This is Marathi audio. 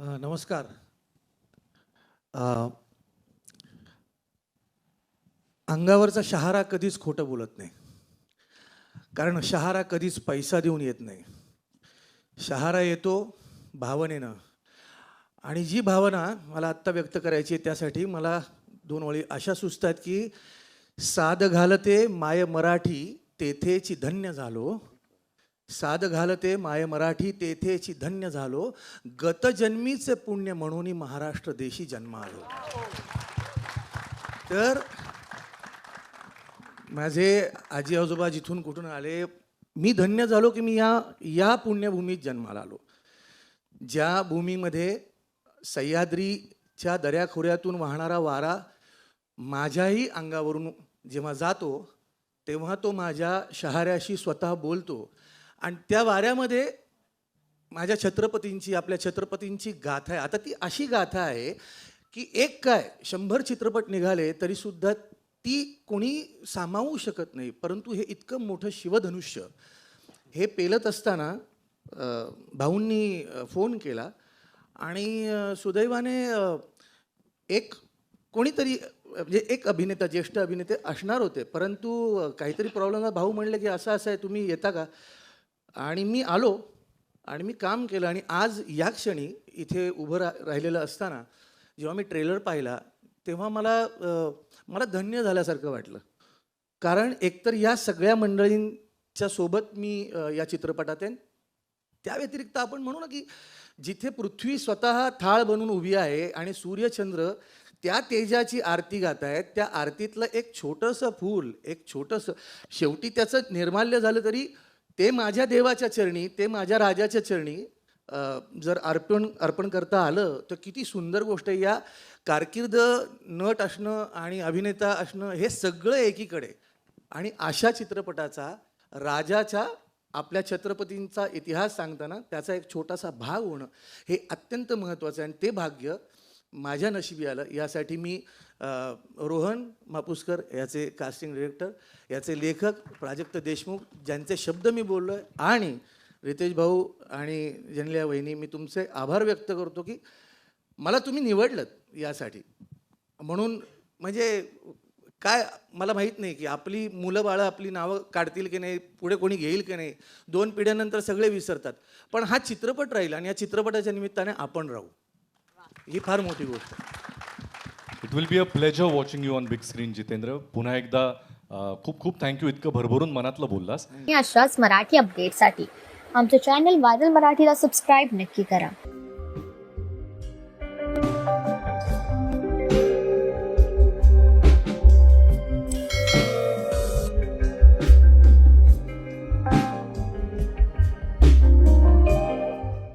नमस्कार. अ, अंगावरचा शहारा कधीच खोटं बोलत नाही. कारण शहारा कधीच पैसा देऊन येत नाही. शहारा येतो भावनेनं. आणि जी भावना मला आत्ता व्यक्त करायची आहे त्यासाठी मला 2 ओळी अशा सुचतात की साद घालते माय मराठी तेथेची धन्य झालो. साद घालते माय मराठी तेथेची धन्य झालो. गतजन्मीचे पुण्य म्हणून महाराष्ट्र देशी जन्म आलो. तर माझे आजी आजोबा जिथून कुठून आले, मी धन्य झालो की मी या पुण्यभूमीत जन्माला आलो. ज्या भूमीमध्ये सह्याद्रीच्या दऱ्याखोऱ्यातून वाहणारा वारा माझ्याही अंगावरून जेव्हा जातो तेव्हा तो माझ्या शहाऱ्याशी स्वतः बोलतो. आणि त्या वाऱ्यामध्ये माझ्या छत्रपतींची, आपल्या छत्रपतींची गाथा आहे. आता ती अशी गाथा आहे की एक काय 100 चित्रपट निघाले तरीसुद्धा ती कोणी सामावू शकत नाही. परंतु हे इतकं मोठं शिवधनुष्य हे पेलत असताना भाऊंनी फोन केला आणि सुदैवाने एक कोणीतरी म्हणजे एक अभिनेता, ज्येष्ठ अभिनेते असणार होते. परंतु काहीतरी प्रॉब्लेम आहे. भाऊ म्हणले की असं असं आहे, तुम्ही येता का? आणि मी आलो आणि मी काम केलं. आणि आज या क्षणी इथे उभं राहिलेलं असताना जेव्हा मी ट्रेलर पाहिला तेव्हा मला धन्य झाल्यासारखं वाटलं. कारण एकतर या सगळ्या मंडळींच्या सोबत मी या चित्रपटात आहे. त्या व्यतिरिक्त आपण म्हणू ना की जिथे पृथ्वी स्वतः थाळ बनून उभी आहे आणि सूर्यचंद्र त्या तेजाची आरती गात आहेत, त्या आरतीतलं एक छोटंसं फूल, एक छोटंसं, शेवटी त्याचं निर्माल्य झालं तरी ते माझ्या देवाच्या चरणी, ते माझ्या राजाच्या चरणी जर अर्पण करता आलं तर किती सुंदर गोष्ट आहे. या कारकीर्द नट असणं आणि अभिनेता असणं हे सगळं एकीकडे, आणि अशा चित्रपटाचा राजाच्या, आपल्या छत्रपतींचा इतिहास सांगताना त्याचा एक छोटासा भाग होणं हे अत्यंत महत्त्वाचं आहे. आणि ते भाग्य माझ्या नशिबी आलं. यासाठी मी रोहन मापुसकर याचे कास्टिंग डिरेक्टर, याचे लेखक प्राजक्त देशमुख, ज्यांचे शब्द मी बोललो आहे, आणि रितेश भाऊ आणि जनिलिया वहिनी, मी तुमचे आभार व्यक्त करतो की मला तुम्ही निवडलं यासाठी. म्हणून म्हणजे काय मला माहीत नाही की आपली मुलं बाळं आपली नावं काढतील की नाही, पुढे कोणी घेईल की नाही. 2 पिढ्यानंतर सगळे विसरतात, पण हा चित्रपट राहील आणि या चित्रपटाच्या निमित्ताने आपण राहू. ही फार मोठी गोष्ट आहे. It will be a pleasure watching you on big screen. Jitendra, पुन्हा एकदा खूप खूप थँक्यू, इतकं भरभरून मनातलं बोललास. अशाच मराठी अपडेटसाठी आमचं चॅनल व्हायरल मराठीला सबस्क्राईब नक्की करा.